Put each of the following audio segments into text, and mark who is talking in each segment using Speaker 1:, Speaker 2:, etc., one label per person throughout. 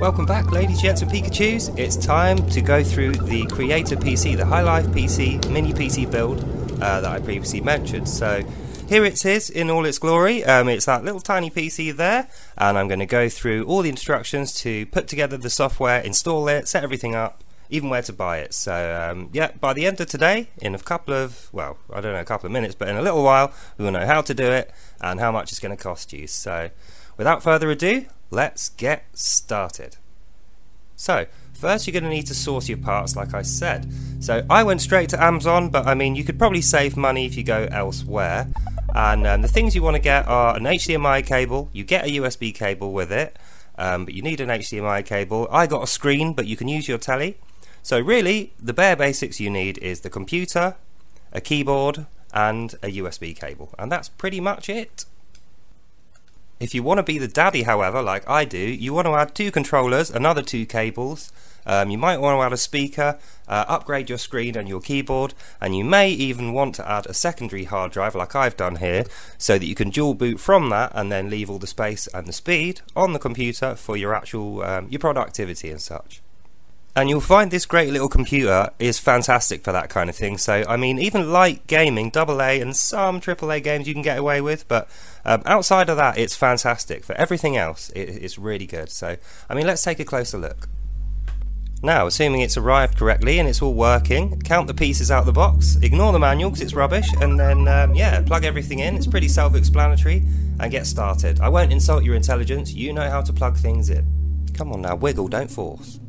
Speaker 1: Welcome back, ladies, gents and Pikachus. It's time to go through the Creator PC, the High Life PC, mini PC build that I previously mentioned. So here it is in all its glory. It's that little tiny PC there, and I'm going to go through all the instructions to put together the software, install it, set everything up, even where to buy it. So yeah, by the end of today, in a couple of, well, I don't know, a couple of minutes, but in a little while, we will know how to do it and how much it's going to cost you. So without further ado, let's get started. So first you're going to need to source your parts, like I said. So I went straight to Amazon, but I mean you could probably save money if you go elsewhere. And the things you want to get are an HDMI cable. You get a USB cable with it, but you need an HDMI cable. I got a screen, but you can use your telly. So really the bare basics you need is the computer, a keyboard and a USB cable, and that's pretty much it. If you want to be the daddy, however, like I do, you want to add 2 controllers, another 2 cables, you might want to add a speaker, upgrade your screen and your keyboard, and you may even want to add a secondary hard drive like I've done here, so that you can dual boot from that and then leave all the space and the speed on the computer for your actual your productivity and such. And you'll find this great little computer is fantastic for that kind of thing. So I mean, even light gaming, AA and some AAA games you can get away with, but outside of that it's fantastic. For everything else it's really good. So I mean, let's take a closer look. Now, assuming it's arrived correctly and it's all working, count the pieces out of the box, ignore the manual because it's rubbish, and then yeah, plug everything in. It's pretty self-explanatory, and get started. I won't insult your intelligence, you know how to plug things in. Come on now, wiggle, don't force.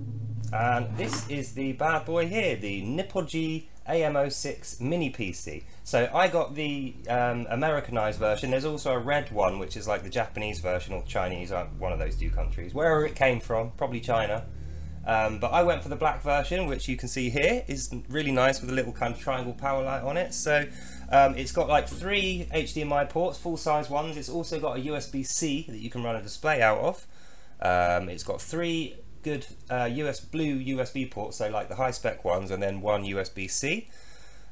Speaker 1: And this is the bad boy here, the NIPOGI AM06 mini PC. So I got the Americanized version. There's also a red one, which is like the Japanese version or Chinese, one of those 2 countries, wherever it came from, probably China. But I went for the black version, which you can see here is really nice with a little kind of triangle power light on it. So it's got like 3 HDMI ports, full-size ones. It's also got a USB-C that you can run a display out of. It's got 3 good blue USB ports, so like the high-spec ones, and then 1 USB-C.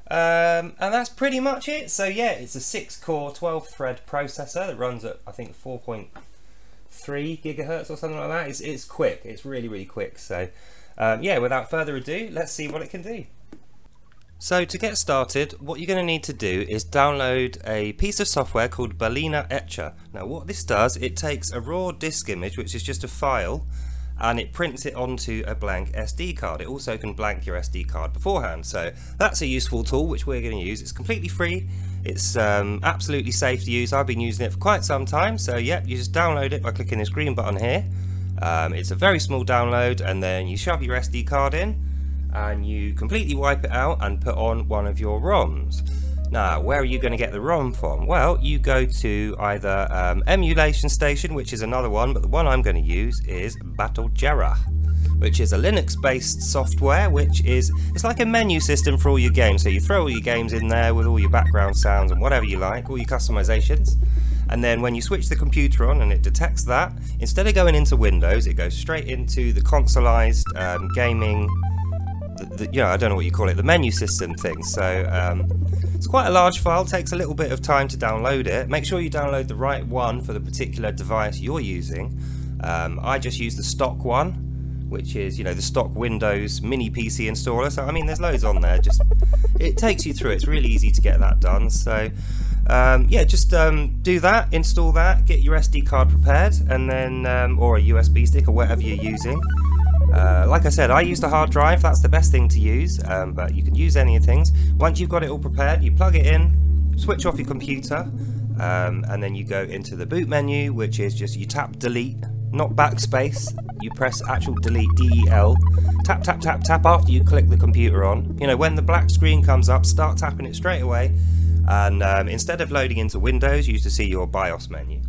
Speaker 1: And that's pretty much it. So yeah, it's a 6-core 12-thread processor that runs at, I think, 4.3 gigahertz or something like that. It's quick. It's really quick. So yeah, without further ado, let's see what it can do. So to get started, what you're going to need to do is download a piece of software called Balena Etcher. Now what this does, it takes a raw disk image, which is just a file, and it prints it onto a blank SD card. It also can blank your SD card beforehand, so that's a useful tool which we're going to use. It's completely free, it's absolutely safe to use. I've been using it for quite some time, so yeah, you just download it by clicking this green button here. It's a very small download, and then you shove your SD card in and you completely wipe it out and put on one of your ROMs. Now, where are you going to get the ROM from? Well, you go to either Emulation Station, which is another one, but the one I'm going to use is Battlegera, which is a Linux-based software, which is, it's like a menu system for all your games. So you throw all your games in there with all your background sounds and whatever you like, all your customizations. And then when you switch the computer on and it detects that, instead of going into Windows, it goes straight into the consoleized gaming, you know, I don't know what you call it, the menu system thing. So it's quite a large file, takes a little bit of time to download it. Make sure you download the right one for the particular device you're using. I just use the stock one, which is, you know, the stock Windows mini PC installer. So I mean, there's loads on there, just it takes you through. It's really easy to get that done. So yeah, just do that, install that, get your SD card prepared, and then or a USB stick or whatever you're using. Like I said, I use the hard drive, that's the best thing to use, but you can use any of the things. Once you've got it all prepared, you plug it in, switch off your computer, and then you go into the boot menu, which is just, you tap delete, not backspace, you press actual delete, DEL, tap tap tap tap after you click the computer on. You know, when the black screen comes up, start tapping it straight away, and instead of loading into Windows, you used to see your BIOS menu.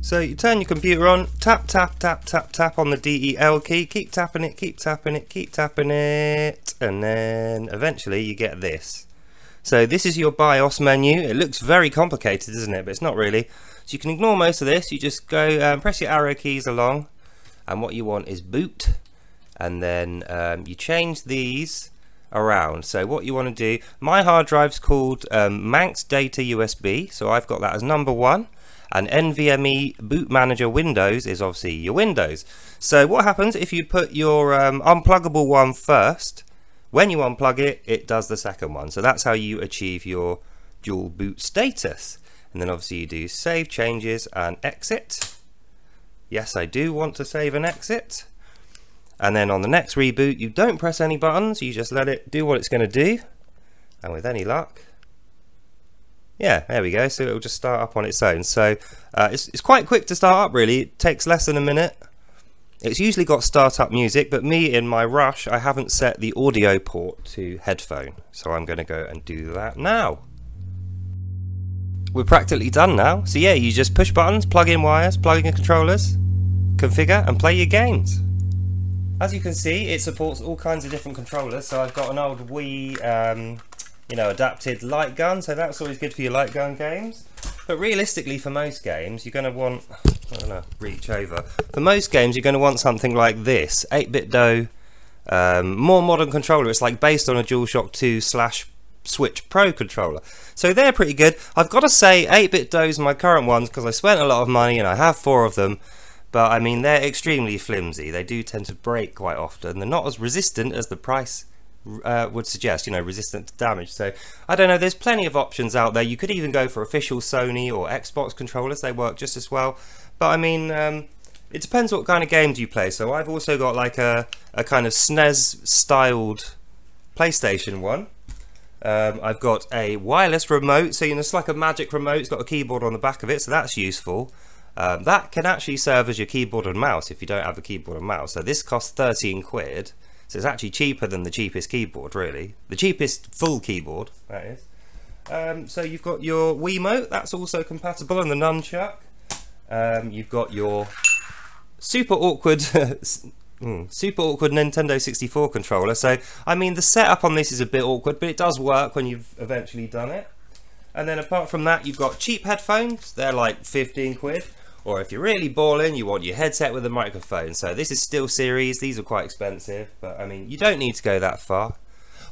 Speaker 1: So you turn your computer on, tap tap tap tap tap on the DEL key, keep tapping it, keep tapping it, keep tapping it, and then eventually you get this. So this is your BIOS menu. It looks very complicated, isn't it? But it's not really. So you can ignore most of this. You just go press your arrow keys along, and what you want is boot, and then you change these around. So what you want to do, my hard drive's called Manx Data USB, so I've got that as number 1. and NVMe Boot Manager Windows is obviously your Windows. So what happens if you put your unpluggable one first? When you unplug it, it does the second one. So that's how you achieve your dual boot status. And then obviously you do save changes and exit. Yes, I do want to save and exit. And then on the next reboot, you don't press any buttons, you just let it do what it's going to do. And with any luck, yeah, there we go. So it'll just start up on its own. So it's quite quick to start up, really. It takes less than a minute. It's usually got startup music, but me, in my rush, I haven't set the audio port to headphone. So I'm going to go and do that now. We're practically done now. So yeah, you just push buttons, plug in wires, plug in controllers, configure and play your games. As you can see, it supports all kinds of different controllers. So I've got an old Wii adapted light gun, so that's always good for your light gun games. But realistically, for most games, you're going to want, I don't know, reach over. For most games, you're going to want something like this, 8BitDo, more modern controller. It's like based on a DualShock 2 / Switch Pro controller. So they're pretty good. I've got to say, 8BitDo's my current ones because I spent a lot of money and I have 4 of them. But I mean, they're extremely flimsy. They do tend to break quite often. They're not as resistant as the price would suggest, resistant to damage. So I don't know, there's plenty of options out there. You could even go for official Sony or Xbox controllers. They work just as well. But I mean, it depends what kind of games you play. So I've also got like a kind of SNES styled PlayStation one. I've got a wireless remote, so it's like a magic remote. It's got a keyboard on the back of it, so that's useful. That can actually serve as your keyboard and mouse if you don't have a keyboard and mouse. So this costs 13 quid. So it's actually cheaper than the cheapest keyboard, really. The cheapest full keyboard, that is. So you've got your Wiimote, that's also compatible, and the nunchuck. You've got your super awkward Nintendo 64 controller. So, I mean, the setup on this is a bit awkward, but it does work when you've eventually done it. And then apart from that, you've got cheap headphones. They're like 15 quid. Or if you're really balling, you want your headset with a microphone. So this is still series. These are quite expensive, but I mean, you don't need to go that far.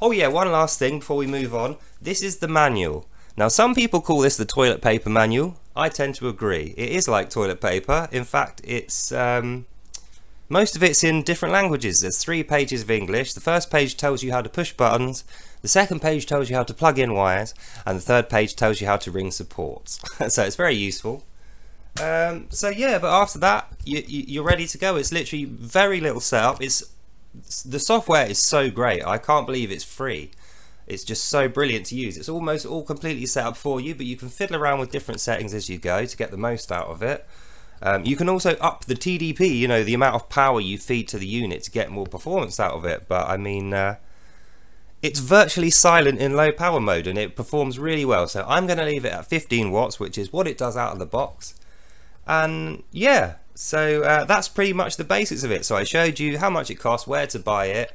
Speaker 1: Oh yeah, one last thing before we move on. This is the manual. Now, some people call this the toilet paper manual. I tend to agree. It is like toilet paper. In fact, it's most of it's in different languages. There's 3 pages of English. The first page tells you how to push buttons. The second page tells you how to plug in wires. And the third page tells you how to ring supports. So it's very useful. So yeah, but after that, you're ready to go. It's literally very little setup. The software is so great. I can't believe it's free. It's just so brilliant to use. It's almost all completely set up for you, but you can fiddle around with different settings as you go to get the most out of it. You can also up the TDP, the amount of power you feed to the unit to get more performance out of it. But I mean, it's virtually silent in low power mode and it performs really well. So I'm going to leave it at 15 watts, which is what it does out of the box. And yeah, so that's pretty much the basics of it. So I showed you how much it costs, where to buy it,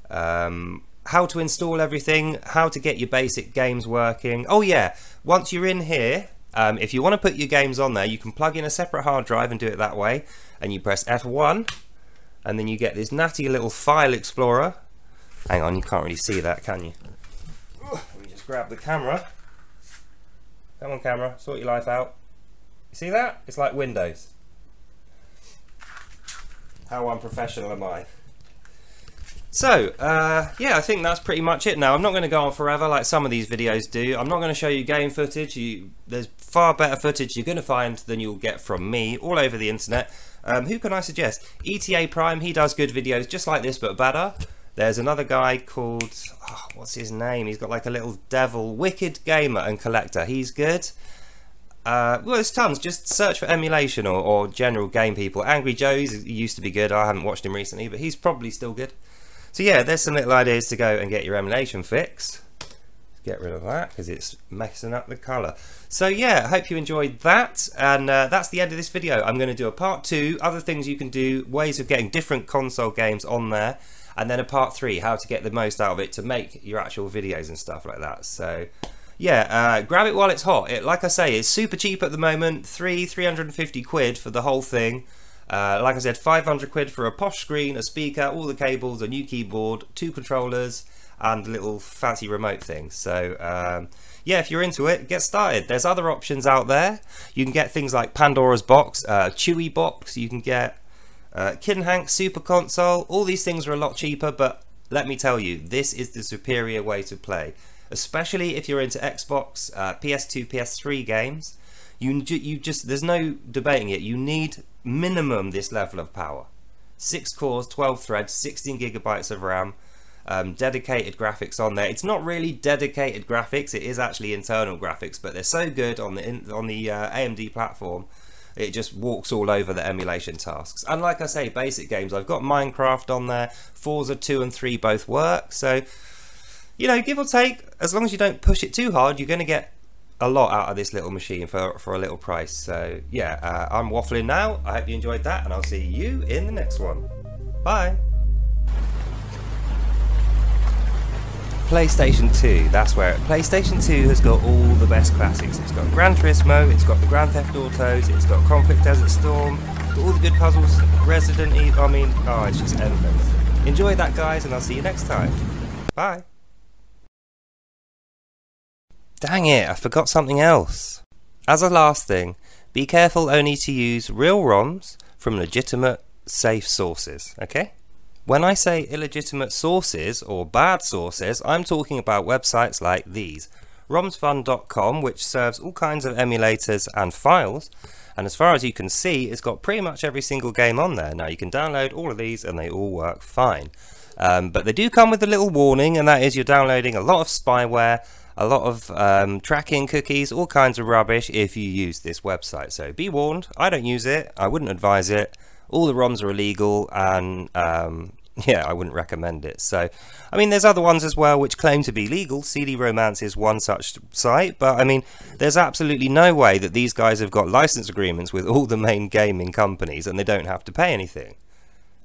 Speaker 1: how to install everything, how to get your basic games working. Oh yeah, once you're in here, if you want to put your games on there, you can plug in a separate hard drive and do it that way. And you press F1, and then you get this natty little file explorer. Hang on, you can't really see that, can you? Let me just grab the camera. Come on, camera, sort your life out. See that? It's like Windows. How unprofessional am I? So, yeah, I think that's pretty much it now. I'm not going to go on forever like some of these videos do. I'm not going to show you game footage. There's far better footage you're going to find than you'll get from me all over the internet. Who can I suggest? ETA Prime, he does good videos just like this but better. There's another guy called, what's his name? He's got like a little devil, Wicked Gamer and Collector. He's good. Well, there's tons. Just search for emulation or general game people. Angry Joe's used to be good. I haven't watched him recently, but he's probably still good. So yeah, there's some little ideas to go and get your emulation fix. Get rid of that because it's messing up the colour. So yeah, I hope you enjoyed that, and that's the end of this video. I'm going to do a part 2, other things you can do, ways of getting different console games on there, and then a part 3, how to get the most out of it to make your actual videos and stuff like that. So yeah, grab it while it's hot. Like I say, it's super cheap at the moment. 350 quid for the whole thing. Like I said, 500 quid for a posh screen, a speaker, all the cables, a new keyboard, 2 controllers, and little fancy remote things. So yeah, if you're into it, get started. There's other options out there. You can get things like Pandora's Box, Chewy Box, you can get Kid and Hank Super Console. All these things are a lot cheaper, but let me tell you, this is the superior way to play, especially if you're into Xbox, PS2, PS3 games. You just, there's no debating it. You need minimum this level of power. 6 cores, 12 threads, 16 gigabytes of RAM, dedicated graphics on there. It's not really dedicated graphics, it is actually internal graphics, but they're so good on the AMD platform, it just walks all over the emulation tasks. And like I say, basic games, I've got Minecraft on there, Forza 2 and 3 both work, so you know, give or take, as long as you don't push it too hard, you're going to get a lot out of this little machine for a little price. So yeah, I'm waffling now. I hope you enjoyed that, and I'll see you in the next one. Bye. PlayStation 2, that's where PlayStation 2 has got all the best classics. It's got Gran Turismo, it's got the Grand Theft Autos, it's got Conflict Desert Storm, it's got all the good puzzles, Resident Evil, I mean, oh, it's just endless. Enjoy that, guys, and I'll see you next time. Bye. Dang it, I forgot something else. As a last thing, be careful only to use real ROMs from legitimate, safe sources, okay? When I say illegitimate sources or bad sources, I'm talking about websites like these. romsfun.com, which serves all kinds of emulators and files, and as far as you can see, it's got pretty much every single game on there. Now you can download all of these and they all work fine. But they do come with a little warning, and that is you're downloading a lot of spyware, a lot of tracking cookies, all kinds of rubbish if you use this website. So be warned, I don't use it, I wouldn't advise it. All the ROMs are illegal, and yeah, I wouldn't recommend it. So, I mean, there's other ones as well which claim to be legal. CD Romance is one such site, but I mean, there's absolutely no way that these guys have got license agreements with all the main gaming companies and they don't have to pay anything.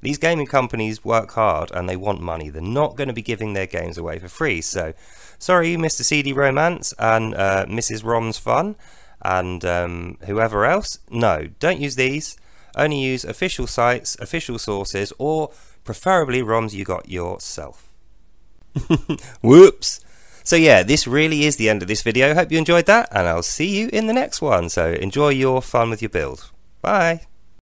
Speaker 1: These gaming companies work hard and they want money. They're not going to be giving their games away for free. So, sorry, Mr. CD Romance and Mrs. Rom's Fun and whoever else. No, don't use these. Only use official sites, official sources, or preferably ROMs you got yourself. Whoops! So yeah, this really is the end of this video. Hope you enjoyed that, and I'll see you in the next one. So enjoy your fun with your build. Bye!